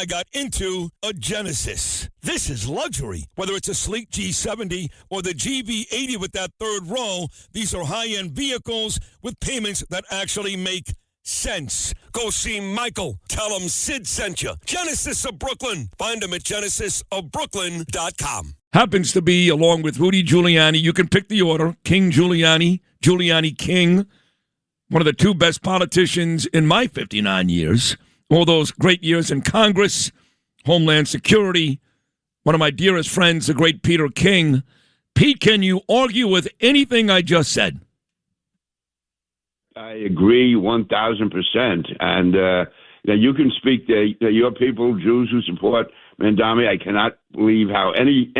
I got into a Genesis. This is luxury. Whether it's a sleek G70 or the GV80 with that third row, these are high-end vehicles with payments that actually make sense. Go see Michael. Tell him Sid sent you. Genesis of Brooklyn. Find him at genesisofbrooklyn.com. Happens to be, along with Rudy Giuliani, you can pick the order, King Giuliani, Giuliani King, one of the two best politicians in my 59 years. All those great years in Congress, Homeland Security, one of my dearest friends, the great Peter King. Pete, can you argue with anything I just said? I agree 1,000%. And you can speak to your people, Jews who support Mandami. I cannot believe how any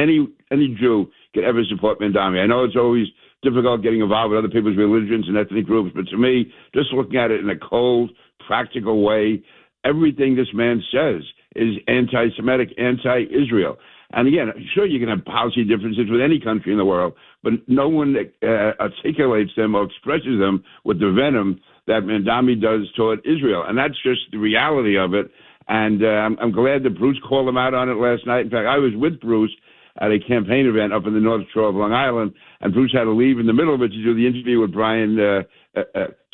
Jew could ever support Mandami. I know it's always difficult getting involved with other people's religions and ethnic groups, but to me, just looking at it in a cold, practical way, everything this man says is anti-Semitic, anti-Israel. And again, sure, you can have policy differences with any country in the world, but no one articulates them or expresses them with the venom that Mandami does toward Israel. And that's just the reality of it. And I'm glad that Bruce called him out on it last night. In fact, I was with Bruce at a campaign event up in the North Shore of Long Island, and Bruce had to leave in the middle of it to do the interview with Brian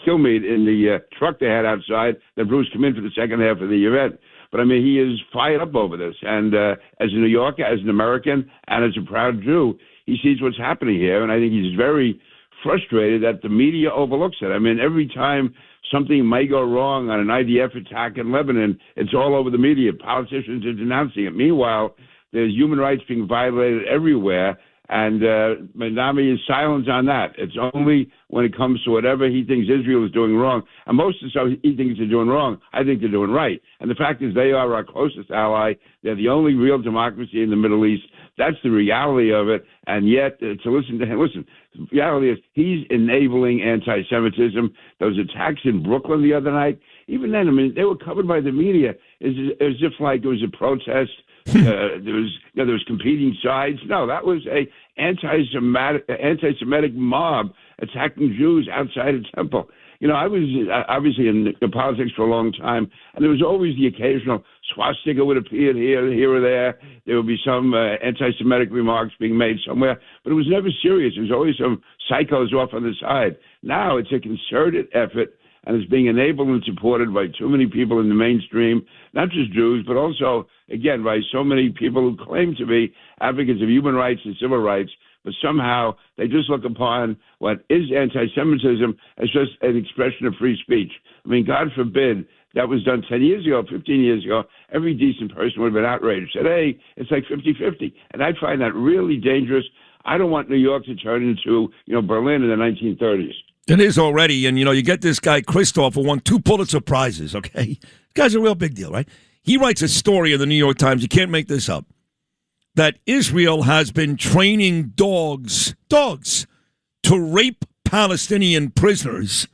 Kilmeade in the truck they had outside. Then Bruce came in for the second half of the event. But, I mean, he is fired up over this. And as a New Yorker, as an American, and as a proud Jew, he sees what's happening here. And I think he's very frustrated that the media overlooks it. I mean, every time something may go wrong on an IDF attack in Lebanon, it's all over the media. Politicians are denouncing it. Meanwhile, there's human rights being violated everywhere. And Mandami is silent on that. It's only when it comes to whatever he thinks Israel is doing wrong. And most of the stuff he thinks they're doing wrong, I think they're doing right. And the fact is they are our closest ally. They're the only real democracy in the Middle East. That's the reality of it. And yet, to listen to him, the reality is he's enabling anti-Semitism. Those attacks in Brooklyn the other night, even then, I mean, they were covered by the media as if like it was a protest. There was competing sides. No, that was a anti-Semitic mob attacking Jews outside a temple. You know, I was obviously in politics for a long time, and there was always the occasional swastika would appear here or there. There would be some anti-Semitic remarks being made somewhere, but it was never serious. There was always some psychos off on the side. Now it's a concerted effort, and it's being enabled and supported by too many people in the mainstream, not just Jews, but also, again, by so many people who claim to be advocates of human rights and civil rights, but somehow they just look upon what is anti-Semitism as just an expression of free speech. I mean, God forbid that was done 10 years ago, 15 years ago. Every decent person would have been outraged. Today, it's like 50-50, and I find that really dangerous. I don't want New York to turn into, Berlin in the 1930s. It is already, and, you get this guy, Christoph, who won 2 Pulitzer Prizes, okay? This guy's a real big deal, right? He writes a story in the New York Times, you can't make this up, that Israel has been training dogs, to rape Palestinian prisoners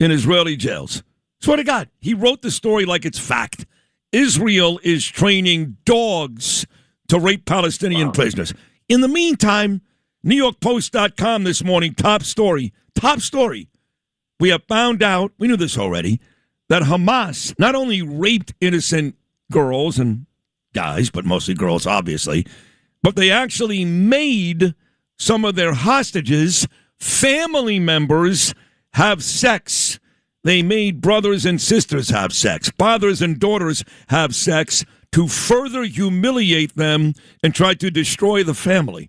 in Israeli jails. Swear to God, he wrote the story like it's fact. Israel is training dogs to rape Palestinian prisoners. In the meantime, NewYorkPost.com this morning, top story. We have found out, we knew this already, that Hamas not only raped innocent girls and guys, but mostly girls, obviously, but they actually made some of their hostages, family members, have sex. They made brothers and sisters have sex, fathers and daughters have sex to further humiliate them and try to destroy the family.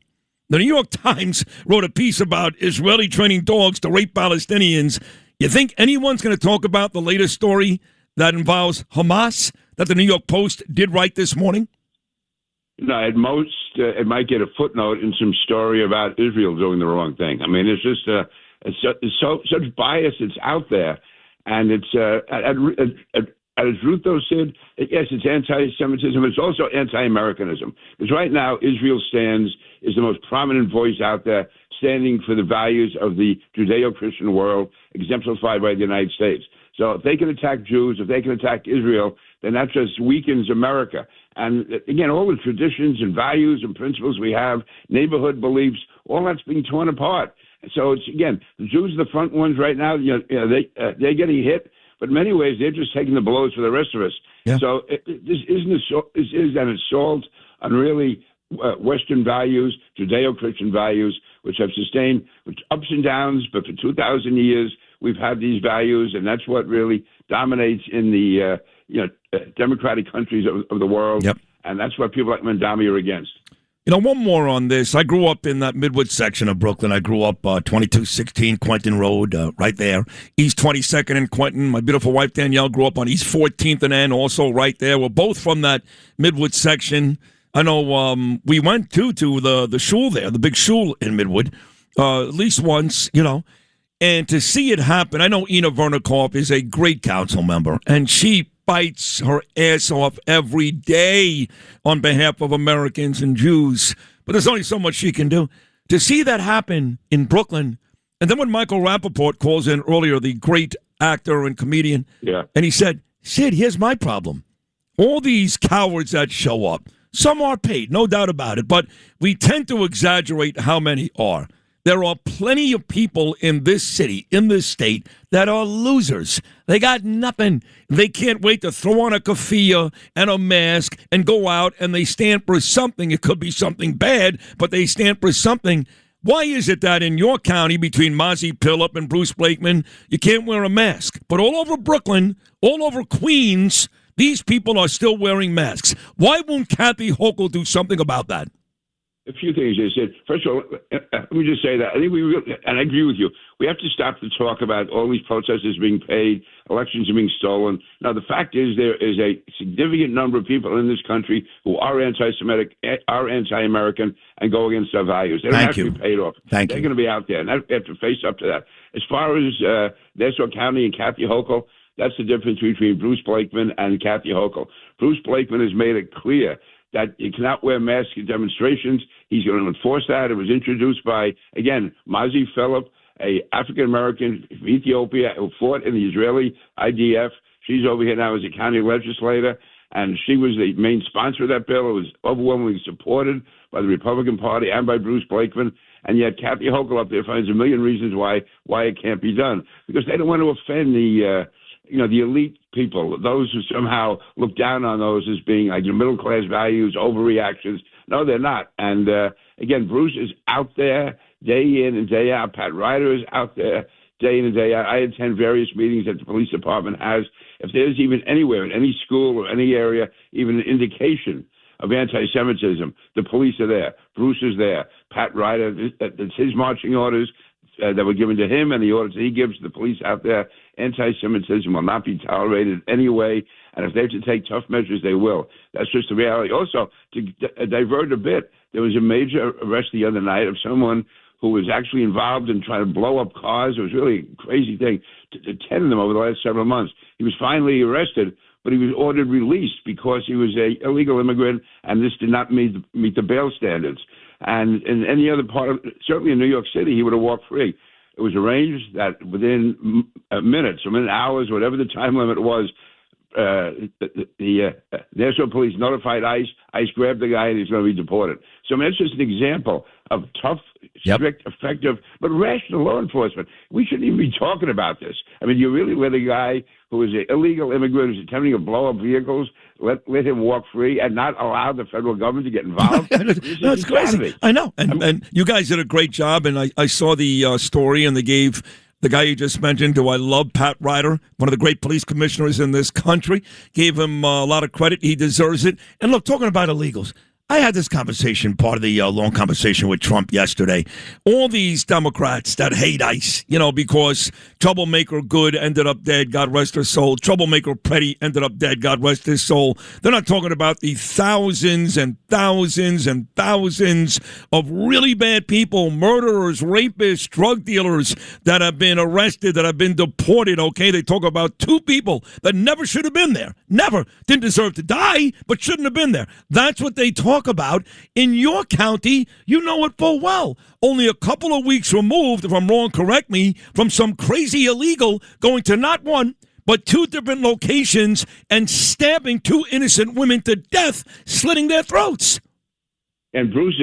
The New York Times wrote a piece about Israeli training dogs to rape Palestinians. You think anyone's going to talk about the latest story that involves Hamas that the New York Post did write this morning? No, at most, it might get a footnote in some story about Israel doing the wrong thing. I mean, it's just such bias that's out there. And it's, as Ruth, though, said, yes, it's anti-Semitism, but it's also anti-Americanism. Because right now, Israel is the most prominent voice out there, standing for the values of the Judeo-Christian world, exemplified by the United States. So if they can attack Jews, if they can attack Israel, then that just weakens America. And again, all the traditions and values and principles we have, neighborhood beliefs, all that's being torn apart. So it's, again, the Jews are the front ones right now. They're getting hit. But in many ways, they're just taking the blows for the rest of us. Yeah. So this is an assault on really Western values, Judeo-Christian values, which have sustained ups and downs. But for 2,000 years, we've had these values, and that's what really dominates in the democratic countries of the world. Yep. And that's what people like Mandami are against. One more on this. I grew up in that Midwood section of Brooklyn. I grew up 2216 Quentin Road, right there. East 22nd and Quentin. My beautiful wife, Danielle, grew up on East 14th and N, also right there. We're both from that Midwood section. I know we went, to the shul there, the big shul in Midwood, at least once, And to see it happen, I know Ina Vernikorp is a great council member, and she fights her ass off every day on behalf of Americans and Jews. But there's only so much she can do. To see that happen in Brooklyn, and then when Michael Rappaport calls in earlier, the great actor and comedian, and he said, Sid, here's my problem. All these cowards that show up, some are paid, no doubt about it, but we tend to exaggerate how many are. There are plenty of people in this city, in this state, that are losers. They got nothing. They can't wait to throw on a keffiyeh and a mask and go out, and they stand for something. It could be something bad, but they stand for something. Why is it that in your county, between Mazi Pilip and Bruce Blakeman, you can't wear a mask? But all over Brooklyn, all over Queens, these people are still wearing masks. Why won't Kathy Hochul do something about that? A few things they said. First of all, let me just say that I think and I agree with you. We have to stop the talk about all these protesters being paid, elections are being stolen. Now, the fact is there is a significant number of people in this country who are anti-Semitic, are anti-American, and go against our values. They don't have to be paid off. They're going to be out there, and they have to face up to that. As far as Nassau County and Kathy Hochul, that's the difference between Bruce Blakeman and Kathy Hochul. Bruce Blakeman has made it clear that you cannot wear masks at demonstrations. He's going to enforce that. It was introduced by, again, Mazi Philip, a African-American from Ethiopia who fought in the Israeli IDF. She's over here now as a county legislator, and she was the main sponsor of that bill. It was overwhelmingly supported by the Republican Party and by Bruce Blakeman, and yet Kathy Hochul up there finds a million reasons why it can't be done, because they don't want to offend the elite people, those who somehow look down on those as being like middle-class values, overreactions. No, they're not. And, again, Bruce is out there day in and day out. Pat Ryder is out there day in and day out. I attend various meetings that the police department has. If there's even anywhere, in any school or any area, even an indication of anti-Semitism, the police are there. Bruce is there. Pat Ryder, it's his marching orders that were given to him and the orders that he gives to the police out there. Anti-Semitism will not be tolerated anyway, and if they have to take tough measures, they will. That's just the reality. Also, to divert a bit, there was a major arrest the other night of someone who was actually involved in trying to blow up cars. It was really a crazy thing, 10 of them over the last several months. He was finally arrested, but he was ordered released because he was an illegal immigrant, and this did not meet the bail standards. And in any other part of, certainly in New York City, he would have walked free. It was arranged that within minutes, or within hours, whatever the time limit was, the Nassau police notified ICE. ICE grabbed the guy, and he's going to be deported. So, I mean, that's just an example of tough, strict, effective, but rational law enforcement. We shouldn't even be talking about this. I mean, you really let a guy who is an illegal immigrant who's attempting to blow up vehicles, let him walk free and not allow the federal government to get involved? That's crazy. I know. And you guys did a great job, and I saw the story, and they gave the guy you just mentioned, who I love, Pat Ryder, one of the great police commissioners in this country, gave him a lot of credit. He deserves it. And look, talking about illegals, I had this conversation, part of the long conversation with Trump yesterday. All these Democrats that hate ICE, because Troublemaker Good ended up dead, God rest her soul. Troublemaker Petty ended up dead, God rest his soul. They're not talking about the thousands and thousands and thousands of really bad people, murderers, rapists, drug dealers that have been arrested, that have been deported, okay? They talk about 2 people that never should have been there. Never. Didn't deserve to die, but shouldn't have been there. That's what they talk about. In your county, you know it full well. Only a couple of weeks removed, if I'm wrong, correct me, from some crazy illegal going to not one, but 2 different locations and stabbing 2 innocent women to death, slitting their throats. And Bruce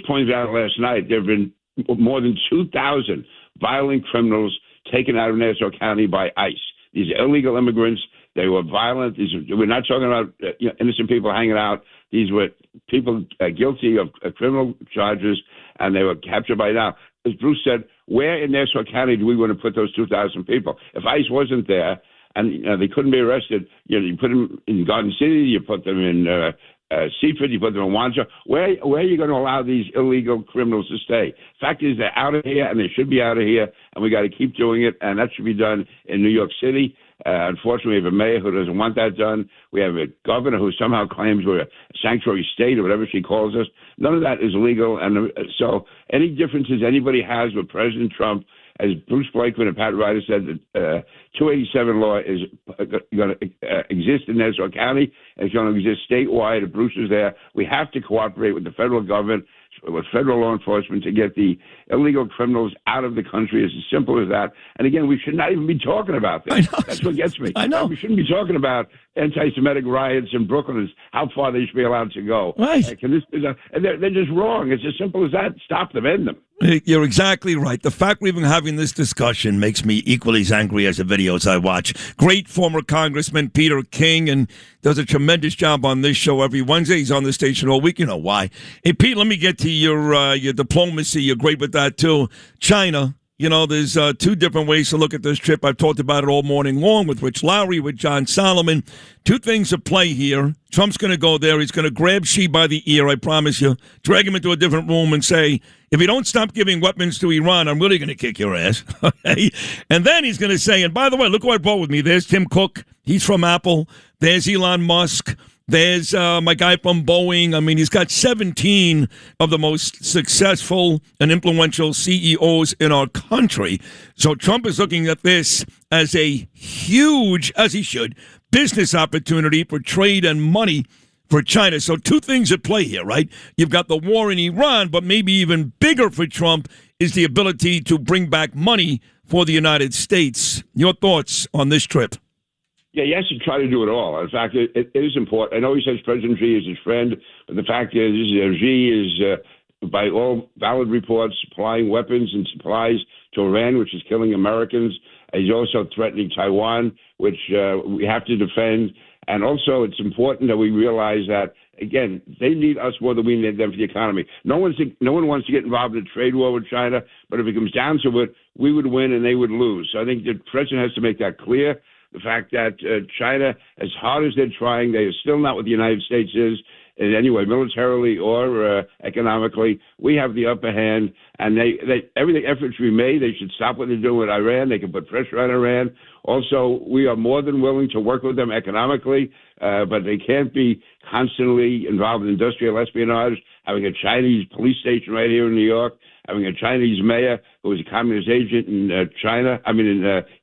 pointed out last night there have been more than 2,000 violent criminals taken out of Nassau County by ICE. These are illegal immigrants. They were violent. We're not talking about innocent people hanging out. These were people guilty of criminal charges, and they were captured by now. As Bruce said, where in Nassau County do we want to put those 2,000 people? If ICE wasn't there and they couldn't be arrested, you put them in Garden City, you put them in Seaford, you put them in Wandsworth. Where are you going to allow these illegal criminals to stay? Fact is, they're out of here, and they should be out of here, and we got to keep doing it, and that should be done in New York City. Unfortunately, we have a mayor who doesn't want that done. We have a governor who somehow claims we're a sanctuary state or whatever she calls us. None of that is legal. And so any differences anybody has with President Trump, as Bruce Blakeman and Pat Ryder said, that 287 law is going to exist in Nassau County. It's going to exist statewide. If Bruce is there, we have to cooperate with the federal government, with federal law enforcement, to get the illegal criminals out of the country. It's as simple as that. And again, we should not even be talking about this. That's what gets me. I know. We shouldn't be talking about anti-Semitic riots in Brooklyn and how far they should be allowed to go. Right. And they're just wrong. It's as simple as that. Stop them, end them. You're exactly right. The fact we're even having this discussion makes me equally as angry as the videos I watch. Great former Congressman Peter King, and does a tremendous job on this show every Wednesday. He's on the station all week. You know why. Hey, Pete, let me get to your diplomacy. You're great with that, too. China. There's two different ways to look at this trip. I've talked about it all morning long with Rich Lowry, with John Solomon. Two things at play here. Trump's going to go there. He's going to grab Xi by the ear, I promise you, drag him into a different room and say, if you don't stop giving weapons to Iran, I'm really going to kick your ass. Okay? And then he's going to say, and by the way, look who I brought with me. There's Tim Cook. He's from Apple. There's Elon Musk. There's my guy from Boeing. I mean, he's got 17 of the most successful and influential CEOs in our country. So Trump is looking at this as a huge, as he should, business opportunity for trade and money for China. So two things at play here, right? You've got the war in Iran, but maybe even bigger for Trump is the ability to bring back money for the United States. Your thoughts on this trip? Yeah, he has to try to do it all. In fact, it is important. I know he says President Xi is his friend, but the fact is Xi is, by all valid reports, supplying weapons and supplies to Iran, which is killing Americans. He's also threatening Taiwan, which we have to defend. And also, it's important that we realize that, again, they need us more than we need them for the economy. No one wants to get involved in a trade war with China, but if it comes down to it, we would win and they would lose. So I think the president has to make that clear. The fact that China, as hard as they're trying, they are still not what the United States is in any way, militarily or economically. We have the upper hand, and everything efforts we made, they should stop what they're doing with Iran. They can put pressure on Iran. Also, we are more than willing to work with them economically, but they can't be constantly involved in industrial espionage, having a Chinese police station right here in New York, having a Chinese mayor who was a communist agent in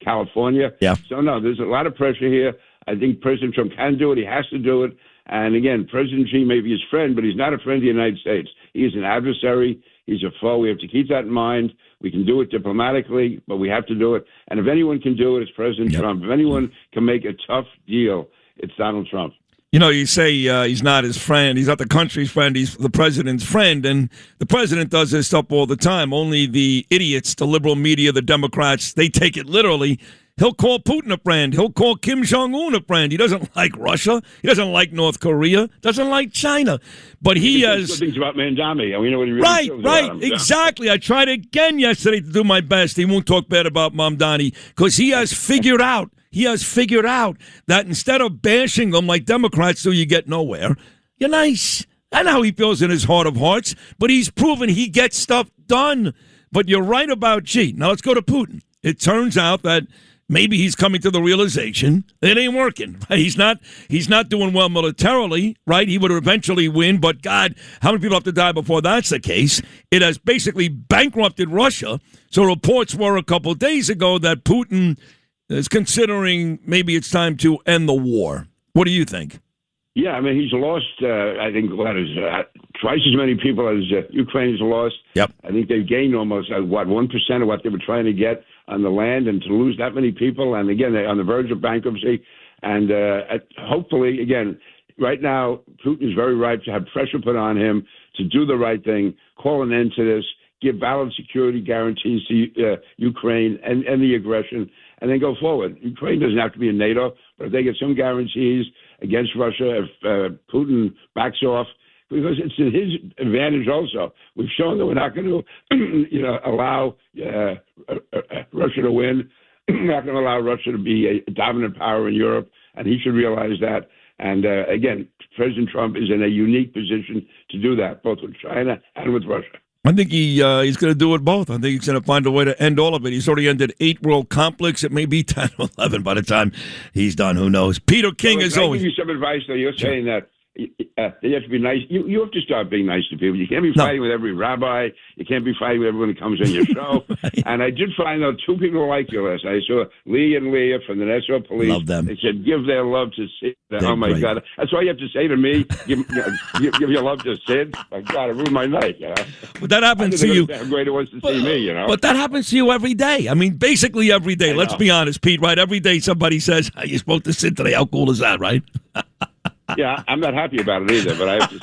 California. Yeah. So, no, there's a lot of pressure here. I think President Trump can do it. He has to do it. And, again, President Xi may be his friend, but he's not a friend of the United States. He is an adversary. He's a foe. We have to keep that in mind. We can do it diplomatically, but we have to do it. And if anyone can do it, it's President Trump. If anyone can make a tough deal, it's Donald Trump. You say he's not his friend. He's not the country's friend. He's the president's friend. And the president does this stuff all the time. Only the idiots, the liberal media, the Democrats, they take it literally. He'll call Putin a friend. He'll call Kim Jong-un a friend. He doesn't like Russia. He doesn't like North Korea. Doesn't like China. But he has... Good things about Mandami. We know what he really feels Right, about him. exactly. I tried again yesterday to do my best. He won't talk bad about Mamdani because he has figured out that instead of bashing them like Democrats do, you get nowhere. You're nice. I know how he feels in his heart of hearts, but he's proven he gets stuff done. But you're right about Xi. Now let's go to Putin. It turns out that maybe he's coming to the realization it ain't working. Right? He's not doing well militarily, right? He would eventually win, but God, how many people have to die before that's the case? It has basically bankrupted Russia. So reports were a couple of days ago that Putin is considering maybe it's time to end the war. What do you think? Yeah, I mean, he's lost, I think, twice as many people as Ukraine has lost. Yep. I think they've gained almost, 1% of what they were trying to get on the land, and to lose that many people, and again, they're on the verge of bankruptcy. And hopefully, again, right now, Putin is very ripe to have pressure put on him to do the right thing, call an end to this, give balanced security guarantees to Ukraine and the aggression, and then go forward. Ukraine doesn't have to be in NATO, but if they get some guarantees against Russia, if Putin backs off, because it's in his advantage also. We've shown that we're not going to, allow Russia to win. We're not going to allow Russia to be a dominant power in Europe, and he should realize that. And again, President Trump is in a unique position to do that, both with China and with Russia. I think he's going to do it both. I think he's going to find a way to end all of it. He's already ended 8 world conflicts. It may be 10 or 11 by the time he's done. Who knows? Peter King, as always. I'll give you some advice, though. You're saying that you have to be nice. You have to start being nice to people. You can't be fighting with every rabbi. You can't be fighting with everyone who comes on your show. Right. And I did find, though, 2 people like you last night. I saw Lee and Leah from the Nassau Police. Love them. They said, give their love to Sid. Oh, my God. That's all you have to say to me. Give your love to Sid. My God, it ruined my night. But that happens to you. How great it was to see me, But that happens to you every day. I mean, basically every day. Let's be honest, Pete, right? Every day somebody says, you spoke to Sid today. How cool is that, right? Yeah, I'm not happy about it either, but I have to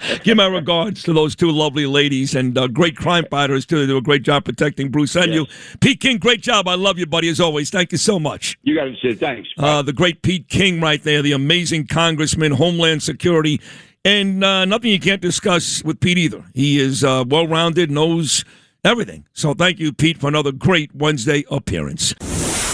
say. Give my regards to those 2 lovely ladies and great crime fighters, too. They do a great job protecting Bruce and you. Pete King, great job. I love you, buddy, as always. Thank you so much. You got it, Sid. Thanks. The great Pete King right there, the amazing Congressman, Homeland Security, and nothing you can't discuss with Pete either. He is well-rounded, knows everything. So thank you, Pete, for another great Wednesday appearance.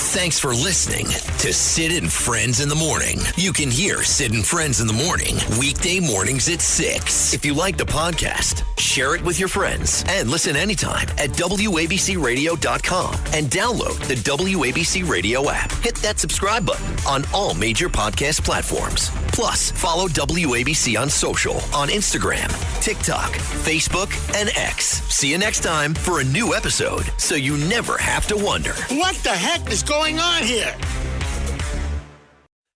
Thanks for listening to Sid and Friends in the Morning. You can hear Sid and Friends in the Morning weekday mornings at 6. If you like the podcast, share it with your friends and listen anytime at WABCRadio.com and download the WABC Radio app. Hit that subscribe button on all major podcast platforms. Plus, follow WABC on social on Instagram, TikTok, Facebook, and X. See you next time for a new episode so you never have to wonder. What the heck is going on here?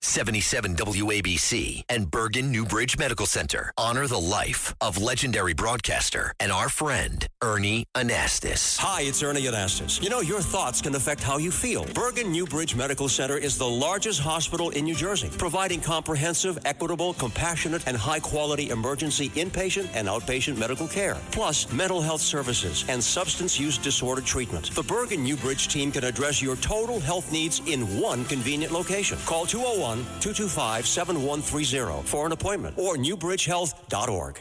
77 WABC and Bergen Newbridge Medical Center honor the life of legendary broadcaster and our friend, Ernie Anastas. Hi, it's Ernie Anastas. You know, your thoughts can affect how you feel. Bergen Newbridge Medical Center is the largest hospital in New Jersey, providing comprehensive, equitable, compassionate, and high-quality emergency inpatient and outpatient medical care, plus mental health services and substance use disorder treatment. The Bergen Newbridge team can address your total health needs in one convenient location. Call 201-225-7130 for an appointment or newbridgehealth.org.